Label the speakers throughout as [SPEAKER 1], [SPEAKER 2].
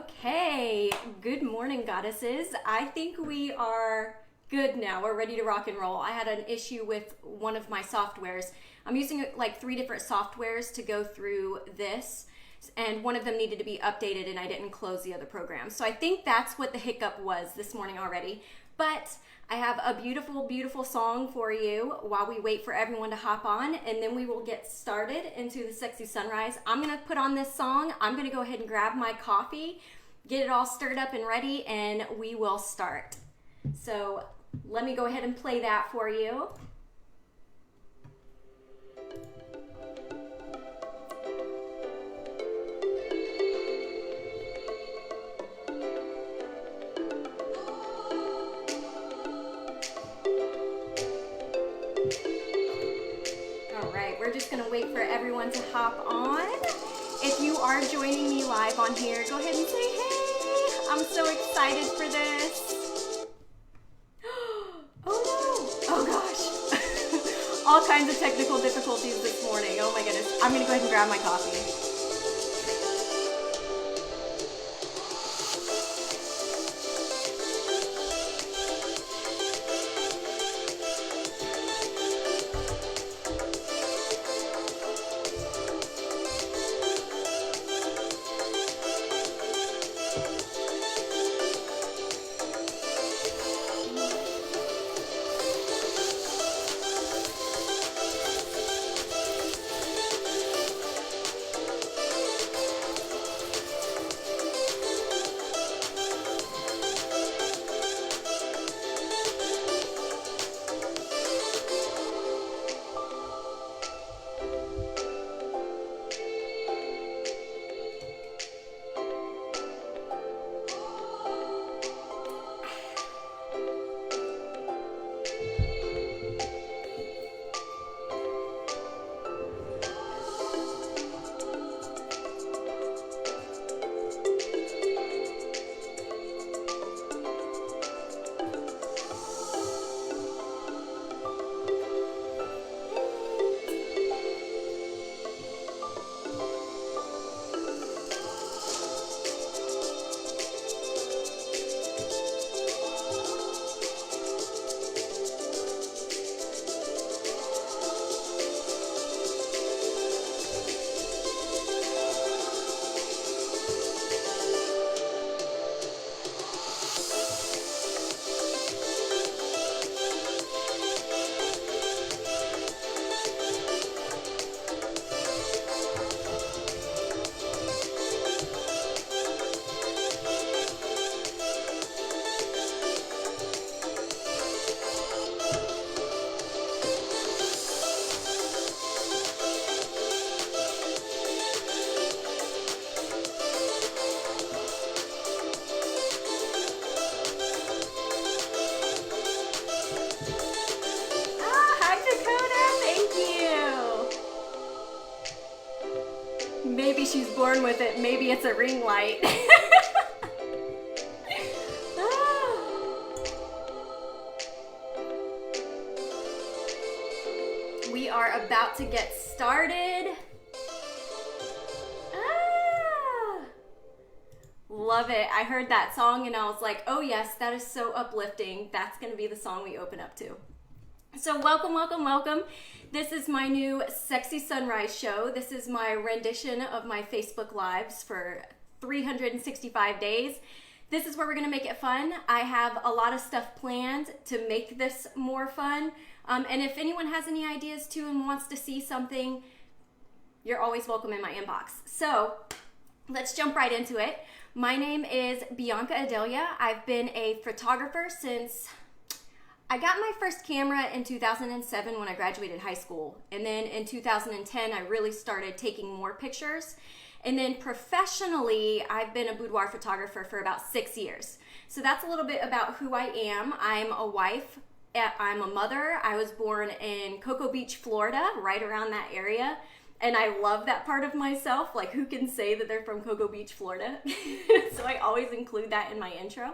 [SPEAKER 1] Okay, good morning, goddesses. I think we are good now. We're ready to rock and roll. I had an issue with one of my softwares. I'm using like 3 different softwares to go through this, and one of them needed to be updated and I didn't close the other program. So I think that's what the hiccup was this morning already. But I have a beautiful, beautiful song for you while we wait for everyone to hop on, and then we will get started into the sexy sunrise. I'm gonna put on this song. I'm gonna go ahead and grab my coffee, get it all stirred up and ready, and we will start. So let me go ahead and play that for you. We're just gonna wait for everyone to hop on. If you are joining me live on here, go ahead and say hey. I'm so excited for this. Oh no, oh gosh. All kinds of technical difficulties this morning. Oh my goodness. I'm gonna go ahead and grab my coffee. Maybe she's born with it. Maybe it's a ring light. We are about to get started. Love it. I heard that song and I was like, oh yes, that is so uplifting. That's going to be the song we open up to. So welcome, welcome, welcome. This is my new Sexy Sunrise show. This is my rendition of my Facebook Lives for 365 days. This is where we're gonna make it fun. I have a lot of stuff planned to make this more fun. And if anyone has any ideas too and wants to see something, you're always welcome in my inbox. So let's jump right into it. My name is Bianca Adelia. I've been a photographer since I got my first camera in 2007 when I graduated high school. And then in 2010, I really started taking more pictures. And then professionally, I've been a boudoir photographer for about 6 years. So that's a little bit about who I am. I'm a wife. I'm a mother. I was born in Cocoa Beach, Florida, right around that area. And I love that part of myself. Like, who can say that they're from Cocoa Beach, Florida? So I always include that in my intro.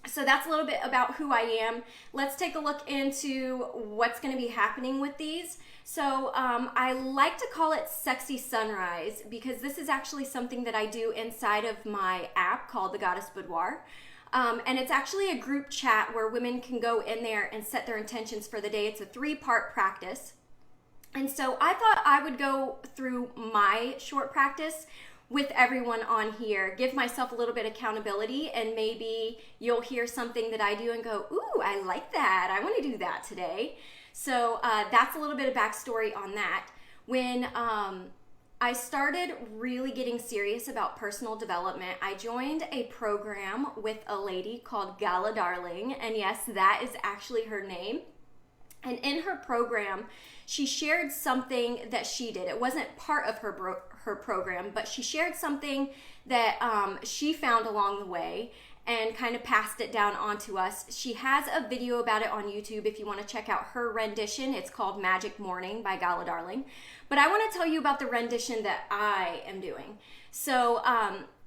[SPEAKER 1] So that's a little bit about who I am. Let's take a look into what's going to be happening with these. So I like to call it Sexy Sunrise because this is actually something that I do inside of my app called the Goddess Boudoir. And it's actually a group chat where women can go in there and set their intentions for the day. It's a 3-part practice. And so I thought I would go through my short practice with everyone on here, give myself a little bit of accountability, and maybe you'll hear something that I do and go, ooh, I like that. I want to do that today. So that's a little bit of backstory on that. When I started really getting serious about personal development, I joined a program with a lady called Gala Darling, and yes, that is actually her name. And in her program, she shared something that she did. It wasn't part of her program, but she shared something that she found along the way and kind of passed it down onto us. She has a video about it on YouTube if you want to check out her rendition. It's called Magic Morning by Gala Darling. But I want to tell you about the rendition that I am doing. So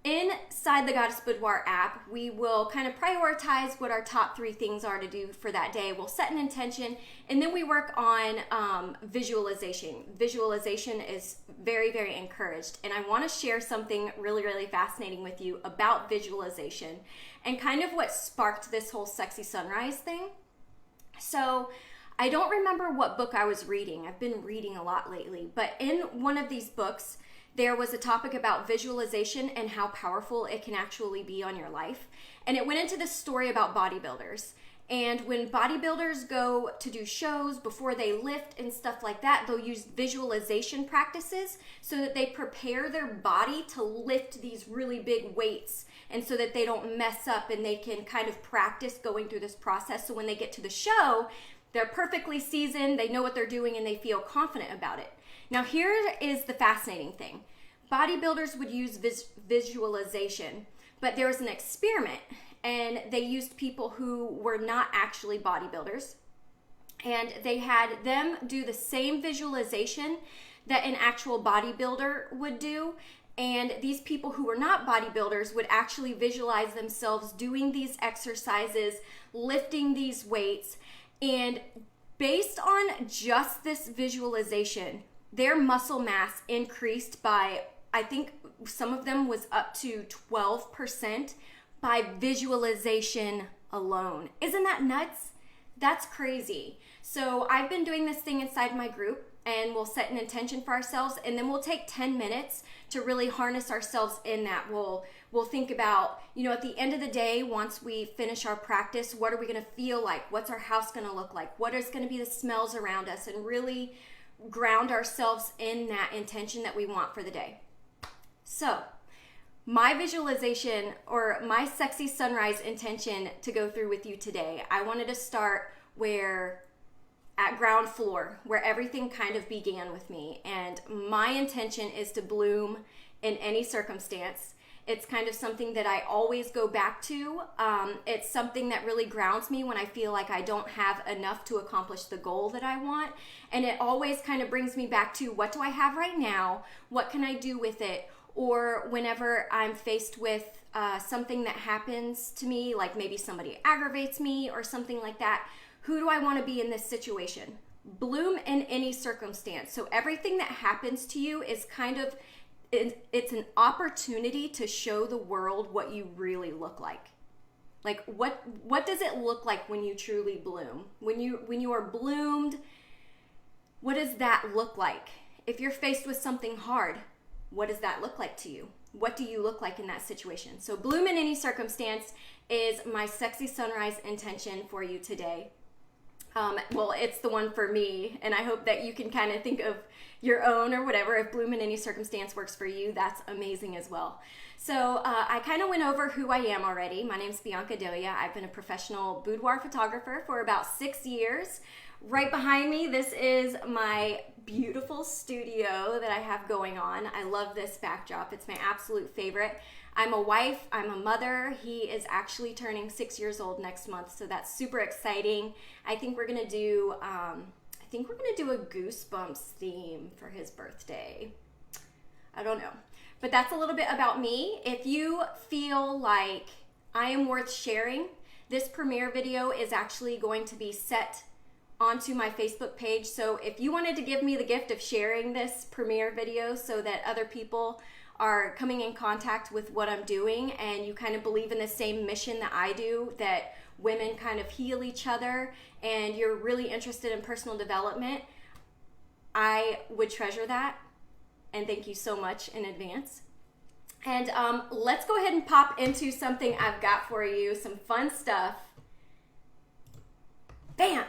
[SPEAKER 1] inside the Goddess Boudoir app, we will kind of prioritize what our top 3 things are to do for that day. We'll set an intention, and then we work on visualization. Visualization is very, very encouraged, and I want to share something really, really fascinating with you about visualization and kind of what sparked this whole Sexy Sunrise thing. So I don't remember what book I was reading. I've been reading a lot lately, but in one of these books, there was a topic about visualization and how powerful it can actually be on your life. And it went into this story about bodybuilders. And when bodybuilders go to do shows before they lift and stuff like that, they'll use visualization practices so that they prepare their body to lift these really big weights, and so that they don't mess up and they can kind of practice going through this process. So when they get to the show, they're perfectly seasoned, they know what they're doing, and they feel confident about it. Now here is the fascinating thing. Bodybuilders would use visualization, but there was an experiment, and they used people who were not actually bodybuilders, and they had them do the same visualization that an actual bodybuilder would do. And these people who were not bodybuilders would actually visualize themselves doing these exercises, lifting these weights, and based on just this visualization, their muscle mass increased by, I think some of them was up to 12% by visualization alone. Isn't that nuts? That's crazy. So I've been doing this thing inside my group, and we'll set an intention for ourselves, and then we'll take 10 minutes to really harness ourselves in that. We'll think about, at the end of the day, once we finish our practice, what are we going to feel like? What's our house going to look like? What is going to be the smells around us? And really ground ourselves in that intention that we want for the day. So my visualization, or my Sexy Sunrise intention to go through with you today, I wanted to start at ground floor, where everything kind of began with me. And my intention is to bloom in any circumstance. It's kind of something that I always go back to. It's something that really grounds me when I feel like I don't have enough to accomplish the goal that I want. And it always kind of brings me back to, what do I have right now? What can I do with it? Or whenever I'm faced with something that happens to me, like maybe somebody aggravates me or something like that, who do I want to be in this situation? Bloom in any circumstance. So everything that happens to you is kind of, it's an opportunity to show the world what you really look like. Like what does it look like when you truly bloom? When you are bloomed, what does that look like? If you're faced with something hard, what does that look like to you? What do you look like in that situation? So bloom in any circumstance is my Sexy Sunrise intention for you today. Well, it's the one for me, and I hope that you can kind of think of your own or whatever. If bloom in any circumstance works for you, that's amazing as well. So I kind of went over who I am already. My name's Bianca Adelia. I've been a professional boudoir photographer for about 6 years. Right behind me, this is my beautiful studio that I have going on. I love this backdrop. It's my absolute favorite. I'm a wife, I'm a mother. He is actually turning 6 years old next month, so that's super exciting. I think we're gonna do a Goosebumps theme for his birthday. I don't know, but that's a little bit about me. If you feel like I am worth sharing, This premiere video is actually going to be set onto my Facebook page. So if you wanted to give me the gift of sharing this premiere video so that other people are coming in contact with what I'm doing, and you kind of believe in the same mission that I do, that women kind of heal each other, and you're really interested in personal development, I would treasure that. And thank you so much in advance. And let's go ahead and pop into something I've got for you, some fun stuff. Bam!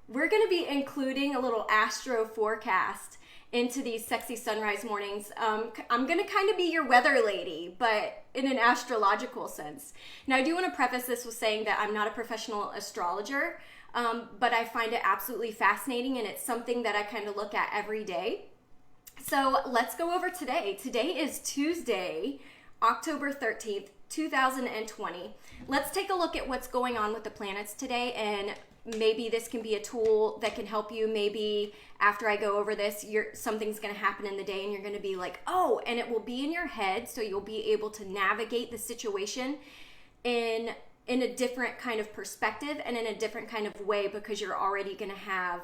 [SPEAKER 1] We're going to be including a little Astro Forecast into these sexy sunrise mornings. I'm going to kind of be your weather lady, but in an astrological sense. Now, I do want to preface this with saying that I'm not a professional astrologer, but I find it absolutely fascinating, and it's something that I kind of look at every day. So let's go over today. Today is Tuesday, October 13th, 2020. Let's take a look at what's going on with the planets today, and maybe this can be a tool that can help you. Maybe after I go over this, something's going to happen in the day and you're going to be like, oh, and it will be in your head, so you'll be able to navigate the situation in a different kind of perspective and in a different kind of way, because you're already going to have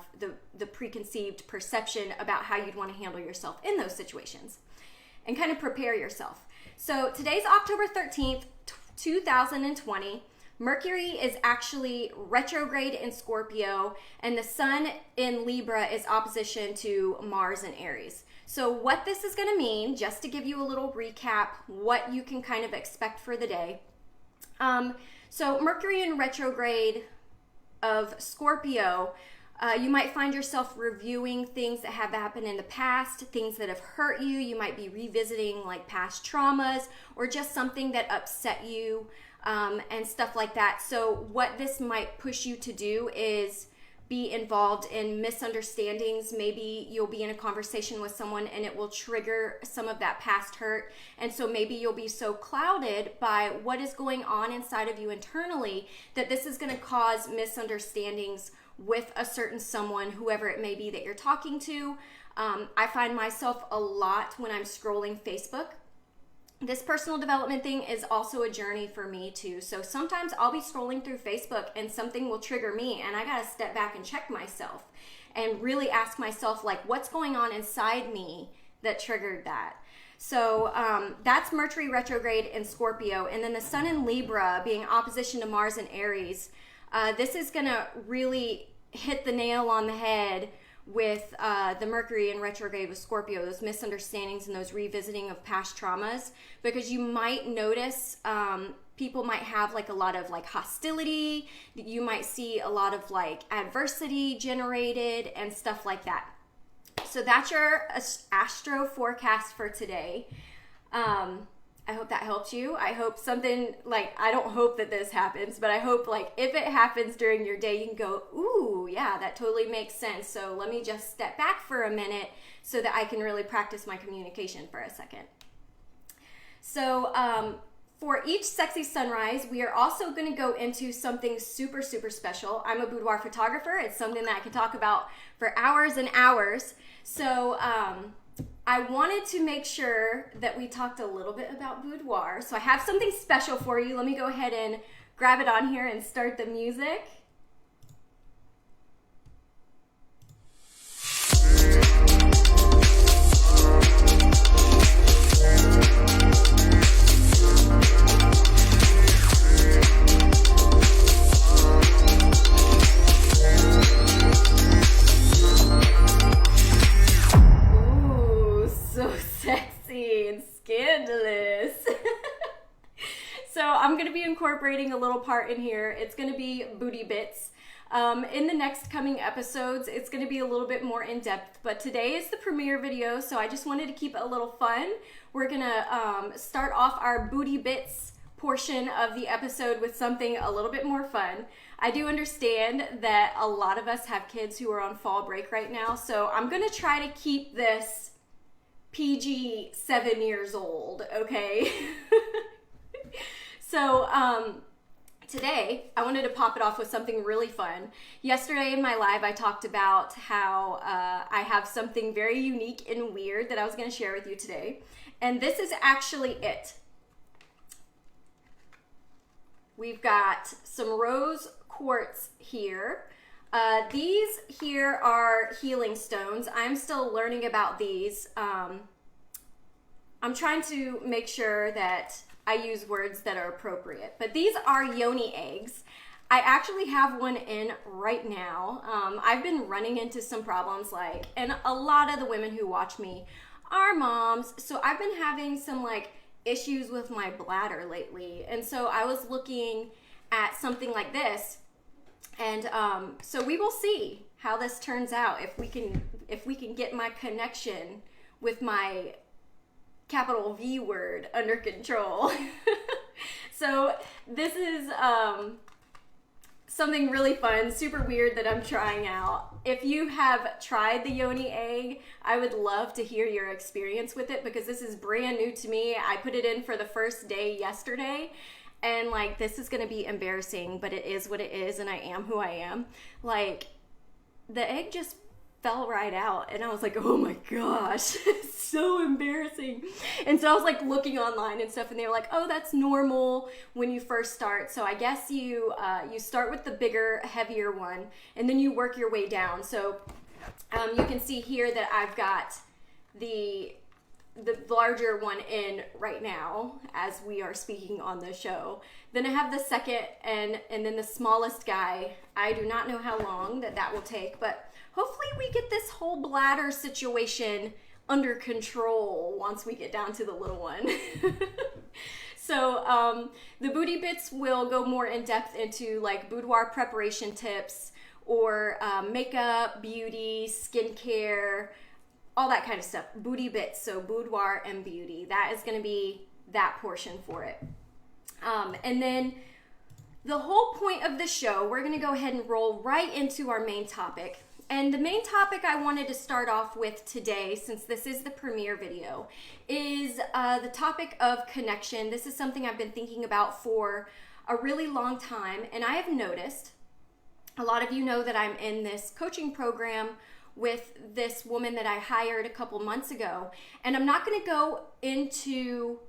[SPEAKER 1] the preconceived perception about how you'd want to handle yourself in those situations and kind of prepare yourself. So today's October 13th, 2020. Mercury is actually retrograde in Scorpio, and the sun in Libra is opposition to Mars in Aries. So what this is going to mean, just to give you a little recap, what you can kind of expect for the day. So Mercury in retrograde of Scorpio, you might find yourself reviewing things that have happened in the past, things that have hurt you. You might be revisiting like past traumas or just something that upset you. And stuff like that. So what this might push you to do is be involved in misunderstandings. Maybe you'll be in a conversation with someone and it will trigger some of that past hurt. And so maybe you'll be so clouded by what is going on inside of you internally that this is going to cause misunderstandings with a certain someone, whoever it may be that you're talking to. I find myself a lot when I'm scrolling Facebook. This personal development thing is also a journey for me too. So sometimes I'll be scrolling through Facebook and something will trigger me, and I gotta step back and check myself and really ask myself, like, what's going on inside me that triggered that? So that's Mercury retrograde in Scorpio. And then the sun in Libra being opposition to Mars in Aries. This is gonna really hit the nail on the head with the Mercury in retrograde with Scorpio, those misunderstandings and those revisiting of past traumas, because you might notice people might have like a lot of like hostility. You might see a lot of like adversity generated and stuff like that. So that's your Astro Forecast for today. I hope that helps you. I hope something like, I don't hope that this happens, but I hope like if it happens during your day, you can go, ooh, yeah, that totally makes sense. So let me just step back for a minute so that I can really practice my communication for a second. So for each sexy sunrise, we are also going to go into something super, super special. I'm a boudoir photographer. It's something that I can talk about for hours and hours. So I wanted to make sure that we talked a little bit about boudoir. So I have something special for you. Let me go ahead and grab it on here and start the music. I'm going to be incorporating a little part in here. It's going to be Boudie Bits. In the next coming episodes, it's going to be a little bit more in depth, but today is the premiere video, so I just wanted to keep it a little fun. We're going to start off our Boudie Bits portion of the episode with something a little bit more fun. I do understand that a lot of us have kids who are on fall break right now, so I'm going to try to keep this PG 7 years old, okay? So today I wanted to pop it off with something really fun. Yesterday in my live I talked about how I have something very unique and weird that I was going to share with you today, and this is actually it. We've got some rose quartz here. These here are healing stones. I'm still learning about these. I'm trying to make sure that I use words that are appropriate. But these are Yoni eggs. I actually have one in right now. I've been running into some problems, and a lot of the women who watch me are moms. So I've been having some issues with my bladder lately. And so I was looking at something like this. And so we will see how this turns out, if we can get my connection with my capital V word under control. So this is something really fun, super weird that I'm trying out. If you have tried the Yoni egg, I would love to hear your experience with it, because this is brand new to me. I put it in for the first day yesterday, and this is gonna be embarrassing, but it is what it is, and I am who I am. The egg just fell right out, and I was like, oh my gosh, it's so embarrassing. And so I was looking online and stuff, and they were like, oh, that's normal when you first start. So I guess you start with the bigger, heavier one, and then you work your way down. So you can see here that I've got the larger one in right now as we are speaking on the show. Then I have the second and then the smallest guy. I do not know how long that will take, but hopefully we get this whole bladder situation under control once we get down to the little one. So the Boudie Bits will go more in depth into boudoir preparation tips, or makeup, beauty, skincare, all that kind of stuff. Boudie Bits, so boudoir and beauty. That is going to be that portion for it. And then the whole point of the show, we're going to go ahead and roll right into our main topic. And the main topic I wanted to start off with today, since this is the premiere video, is the topic of connection. This is something I've been thinking about for a really long time, and I have noticed, a lot of you know that I'm in this coaching program with this woman that I hired a couple months ago, and I'm not going to go into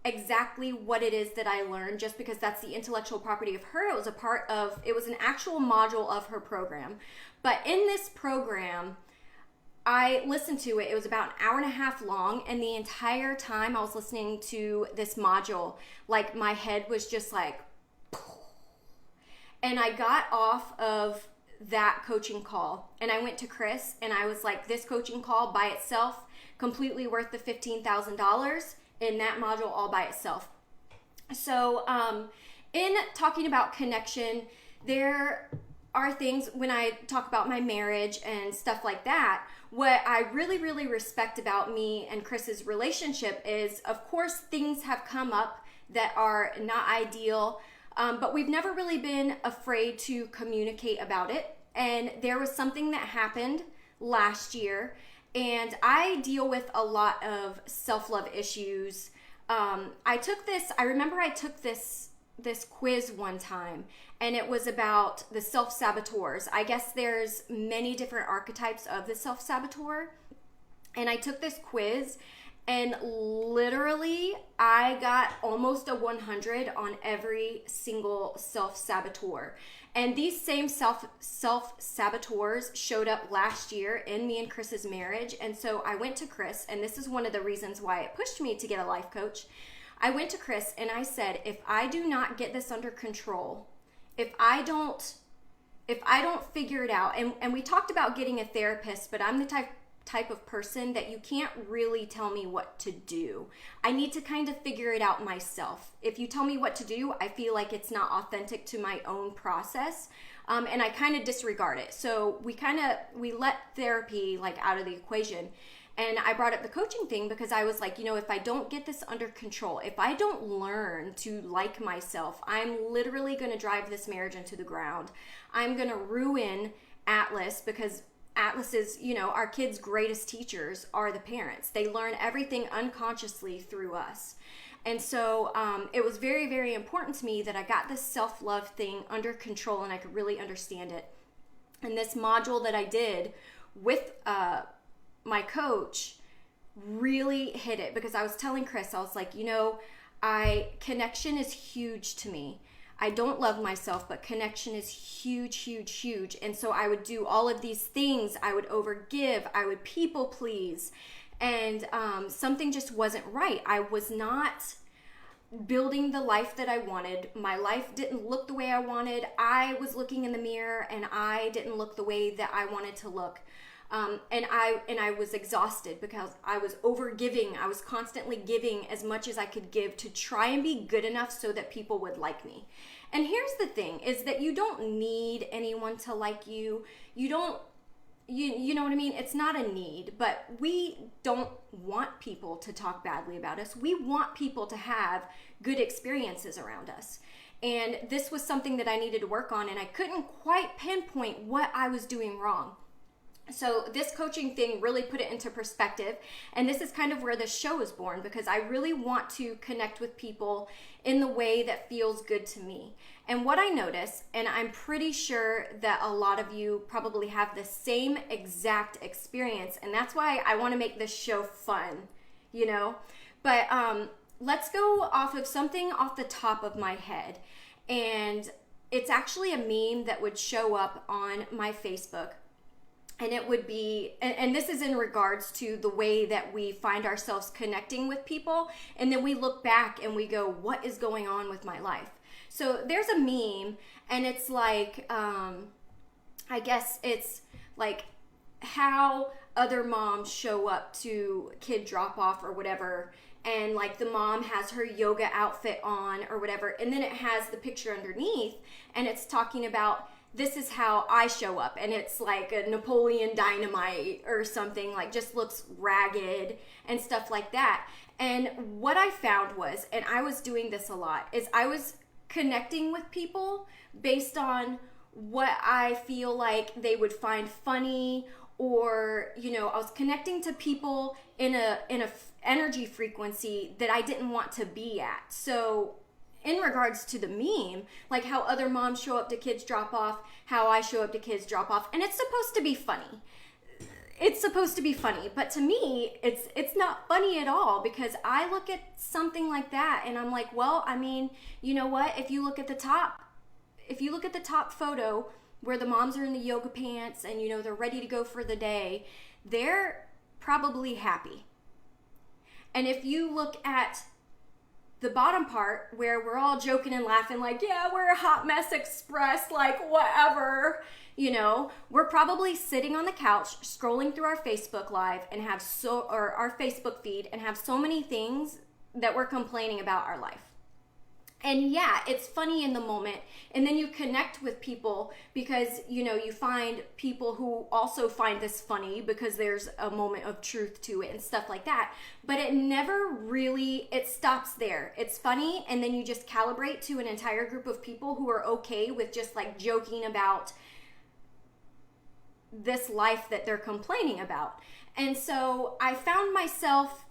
[SPEAKER 1] exactly what it is that I learned, just because that's the intellectual property of her. It was an actual module of her program. But in this program, I listened to it. It was about an hour and a half long, and the entire time I was listening to this module, my head was just and I got off of that coaching call, and I went to Chris, and I was like, this coaching call by itself, completely worth the $15,000 in that module all by itself. So in talking about connection, there are things, when I talk about my marriage and stuff like that, what I really, really respect about me and Chris's relationship is, of course, things have come up that are not ideal, but we've never really been afraid to communicate about it. And there was something that happened last year, and I deal with a lot of self-love issues. I remember I took this quiz one time, and it was about the self-saboteurs. I guess there's many different archetypes of the self-saboteur, and I took this quiz, and literally I got almost a 100 on every single self-saboteur. And these same self-saboteurs showed up last year in me and Chris's marriage. And so I went to Chris, and this is one of the reasons why it pushed me to get a life coach. I went to Chris and I said, if I do not get this under control, if I don't figure it out, and we talked about getting a therapist, but I'm the type of person that you can't really tell me what to do. I need to kind of figure it out myself. If you tell me what to do, I feel like it's not authentic to my own process, and I kind of disregard it. So we let therapy out of the equation. And I brought up the coaching thing because I was like, if I don't get this under control, if I don't learn to like myself, I'm literally going to drive this marriage into the ground. I'm going to ruin Atlas, because Atlas is, our kids' greatest teachers are the parents. They learn everything unconsciously through us. And so it was very, very important to me that I got this self-love thing under control and I could really understand it. And this module that I did with my coach really hit it, because I was telling Chris, I was like, connection is huge to me. I don't love myself, but connection is huge, huge, huge. And so I would do all of these things. I would overgive. I would people please. And something just wasn't right. I was not building the life that I wanted. My life didn't look the way I wanted. I was looking in the mirror and I didn't look the way that I wanted to look. And I was exhausted because I was over giving. I was constantly giving as much as I could give to try and be good enough so that people would like me. And here's the thing, is that you don't need anyone to like you. You don't, you know what I mean? It's not a need, but we don't want people to talk badly about us. We want people to have good experiences around us. And this was something that I needed to work on, and I couldn't quite pinpoint what I was doing wrong. So this coaching thing really put it into perspective, and this is kind of where this show is born, because I really want to connect with people in the way that feels good to me. And what I notice, and I'm pretty sure that a lot of you probably have the same exact experience, and that's why I want to make this show fun, you know? But let's go off of something off the top of my head, and it's actually a meme that would show up on my Facebook. And it would be, and this is in regards to the way that we find ourselves connecting with people. And then we look back and we go, what is going on with my life? So there's a meme, and it's like, I guess it's like how other moms show up to kid drop off or whatever. And like the mom has her yoga outfit on or whatever. And then it has the picture underneath, and it's talking about, this is how I show up, and it's like a Napoleon Dynamite or something, like just looks ragged and stuff like that. And what I found was, and I was doing this a lot, is I was connecting with people based on what I feel like they would find funny, or, you know, I was connecting to people in a energy frequency that I didn't want to be at. So in regards to the meme, like how other moms show up to kids drop off, how I show up to kids drop off, and it's supposed to be funny. It's supposed to be funny, but to me, it's not funny at all, because I look at something like that and I'm like, well, I mean, you know what? If you look at the top photo where the moms are in the yoga pants and, you know, they're ready to go for the day, they're probably happy. And if you look at the bottom part where we're all joking and laughing like, yeah, we're a hot mess express, like whatever, you know, we're probably sitting on the couch scrolling through our Facebook live and have or our Facebook feed and have so many things that we're complaining about our life. And yeah, it's funny in the moment, and then you connect with people because, you know, you find people who also find this funny because there's a moment of truth to it and stuff like that. But it never really, it stops there. It's funny, and then you just calibrate to an entire group of people who are okay with just like joking about this life that they're complaining about. And so I found myself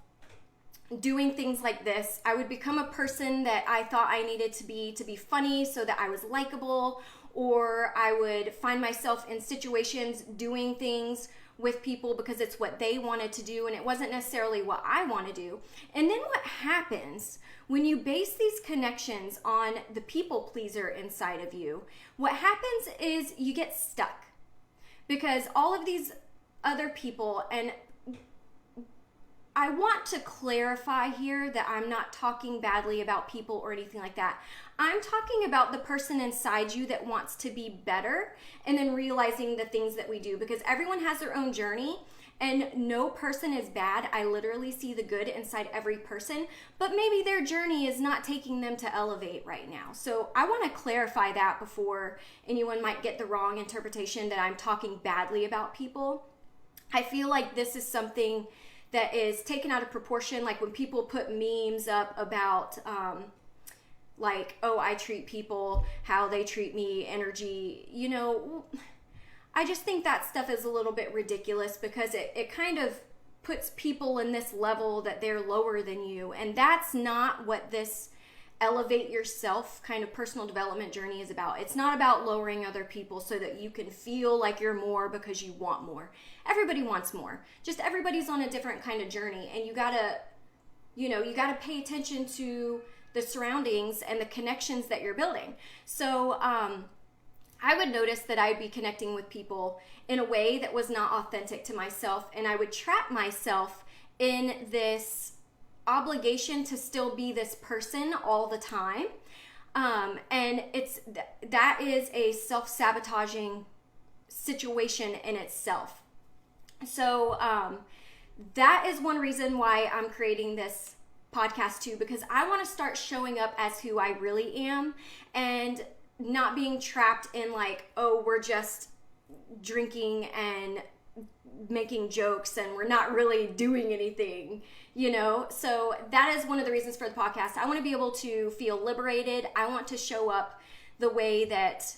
[SPEAKER 1] doing things like this. I would become a person that I thought I needed to be funny so that I was likable, or I would find myself in situations doing things with people because it's what they wanted to do and it wasn't necessarily what I want to do. And then what happens when you base these connections on the people pleaser inside of you, what happens is you get stuck, because all of these other people, and I want to clarify here that I'm not talking badly about people or anything like that. I'm talking about the person inside you that wants to be better, and then realizing the things that we do, because everyone has their own journey and no person is bad. I literally see the good inside every person, but maybe their journey is not taking them to elevate right now. So I want to clarify that before anyone might get the wrong interpretation that I'm talking badly about people. I feel like this is something that is taken out of proportion, like when people put memes up about like, oh, I treat people how they treat me, energy, you know, I just think that stuff is a little bit ridiculous, because it kind of puts people in this level that they're lower than you, and that's not what this elevate yourself kind of personal development journey is about. It's not about lowering other people so that you can feel like you're more because you want more. Everybody wants more. Just everybody's on a different kind of journey, and you gotta pay attention to the surroundings and the connections that you're building. So I would notice that I'd be connecting with people in a way that was not authentic to myself, and I would trap myself in this obligation to still be this person all the time. And that is a self-sabotaging situation in itself. So that is one reason why I'm creating this podcast too, because I want to start showing up as who I really am and not being trapped in like, oh, we're just drinking and making jokes and we're not really doing anything, you know? So that is one of the reasons for the podcast. I want to be able to feel liberated. I want to show up the way that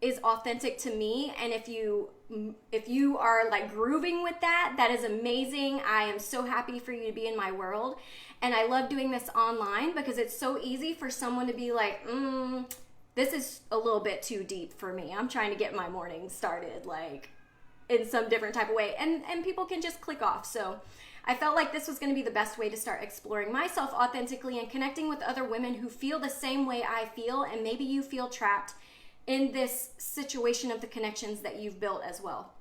[SPEAKER 1] is authentic to me. And if you are like grooving with that, that is amazing. I am so happy for you to be in my world. And I love doing this online because it's so easy for someone to be like, this is a little bit too deep for me. I'm trying to get my morning started like in some different type of way. And people can just click off. So I felt like this was going to be the best way to start exploring myself authentically and connecting with other women who feel the same way I feel. And maybe you feel trapped in this situation of the connections that you've built as well.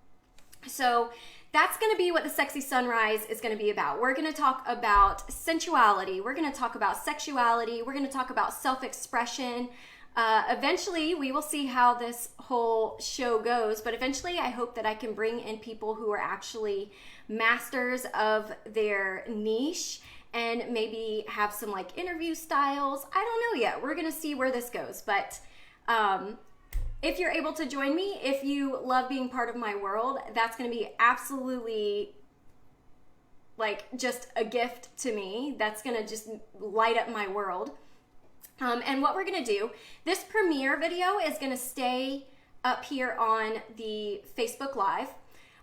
[SPEAKER 1] So that's going to be what the Sexy Sunrise is going to be about. We're going to talk about sensuality. We're going to talk about sexuality. We're going to talk about self-expression. Eventually, we will see how this whole show goes, but eventually I hope that I can bring in people who are actually masters of their niche and maybe have some like interview styles. I don't know yet. We're going to see where this goes, but if you're able to join me, if you love being part of my world, that's going to be absolutely like just a gift to me. That's going to just light up my world. And what we're going to do, this premiere video is going to stay up here on the Facebook Live.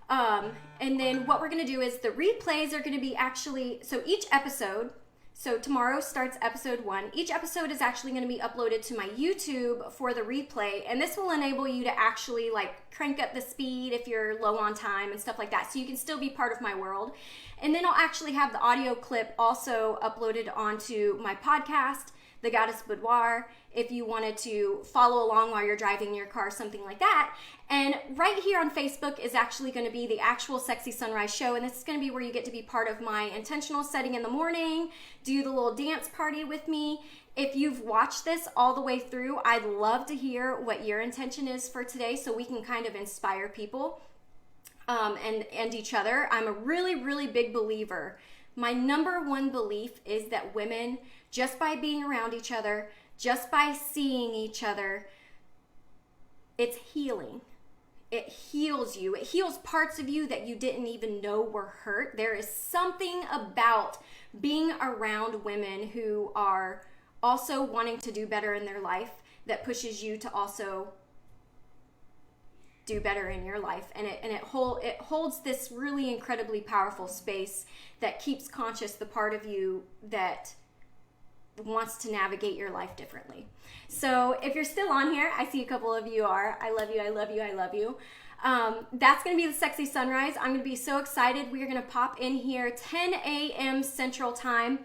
[SPEAKER 1] And then what we're going to do is the replays are going to be actually, so each episode, so tomorrow starts episode 1. Each episode is actually going to be uploaded to my YouTube for the replay. And this will enable you to actually like crank up the speed if you're low on time and stuff like that. So you can still be part of my world. And then I'll actually have the audio clip also uploaded onto my podcast, The Goddess Boudoir, if you wanted to follow along while you're driving your car, something like that. And right here on Facebook is actually going to be the actual Sexy Sunrise show, and this is going to be where you get to be part of my intentional setting in the morning, do the little dance party with me. If you've watched this all the way through, I'd love to hear what your intention is for today so we can kind of inspire people and each other. I'm a really, really big believer. My number one belief is that women, just by being around each other, just by seeing each other, it's healing. It heals you. It heals parts of you that you didn't even know were hurt. There is something about being around women who are also wanting to do better in their life that pushes you to also do better in your life. And it holds this really incredibly powerful space that keeps conscious the part of you that wants to navigate your life differently. So if you're still on here, I see a couple of you are. I love you, I love you, I love you. That's going to be the Sexy Sunrise. I'm going to be so excited. We are going to pop in here 10 a.m. Central Time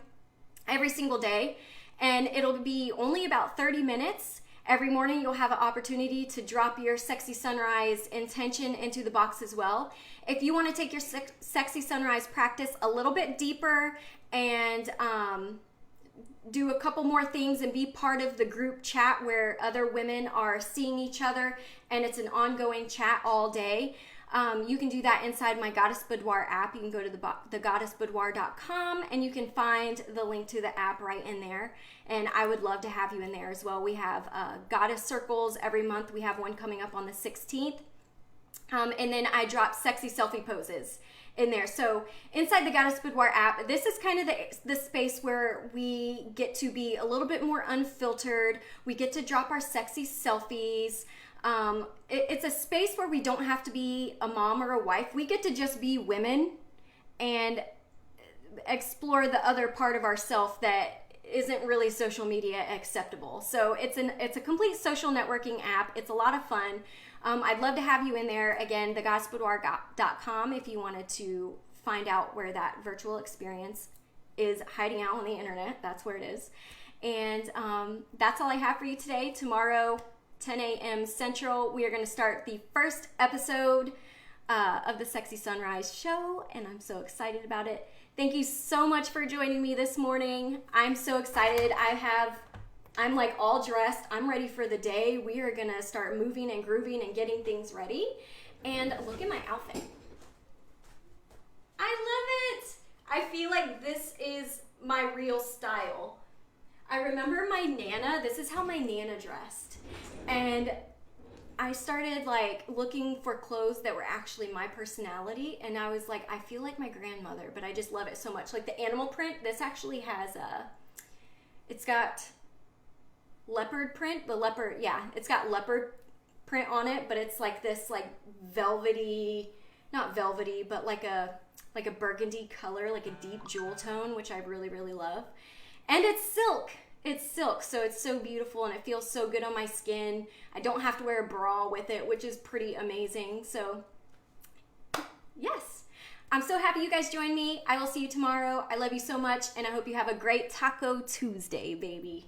[SPEAKER 1] every single day, and it'll be only about 30 minutes. Every morning you'll have an opportunity to drop your Sexy Sunrise intention into the box as well. If you want to take your Sexy Sunrise practice a little bit deeper and do a couple more things and be part of the group chat where other women are seeing each other and it's an ongoing chat all day, you can do that inside my Goddess Boudoir app. You can go to thegoddessboudoir.com and you can find the link to the app right in there. And I would love to have you in there as well. We have goddess circles every month. We have one coming up on the 16th. And then I drop sexy selfie poses in there. So inside the Goddess Boudoir app, this is kind of the space where we get to be a little bit more unfiltered. We get to drop our sexy selfies. It's a space where we don't have to be a mom or a wife. We get to just be women and explore the other part of ourself that isn't really social media acceptable. So it's a complete social networking app. It's a lot of fun. I'd love to have you in there. Again, thegoddessboudoir.com if you wanted to find out where that virtual experience is hiding out on the internet. That's where it is. And that's all I have for you today. Tomorrow, 10 a.m. Central, we are going to start the first episode of the Sexy Sunrise Show, and I'm so excited about it. Thank you so much for joining me this morning. I'm so excited. I'm like all dressed. I'm ready for the day. We are going to start moving and grooving and getting things ready. And look at my outfit. I love it. I feel like this is my real style. I remember my Nana, this is how my Nana dressed. And I started like looking for clothes that were actually my personality, and I was like, I feel like my grandmother, but I just love it so much. Like the animal print, this actually has it's got leopard print, it's got leopard print on it, but it's like this like velvety, not velvety, but like a burgundy color, like a deep jewel tone, which I really, really love. And it's silk. It's silk, so it's so beautiful and it feels so good on my skin. I don't have to wear a bra with it, which is pretty amazing. So, yes. I'm so happy you guys joined me. I will see you tomorrow. I love you so much, and I hope you have a great Taco Tuesday, baby.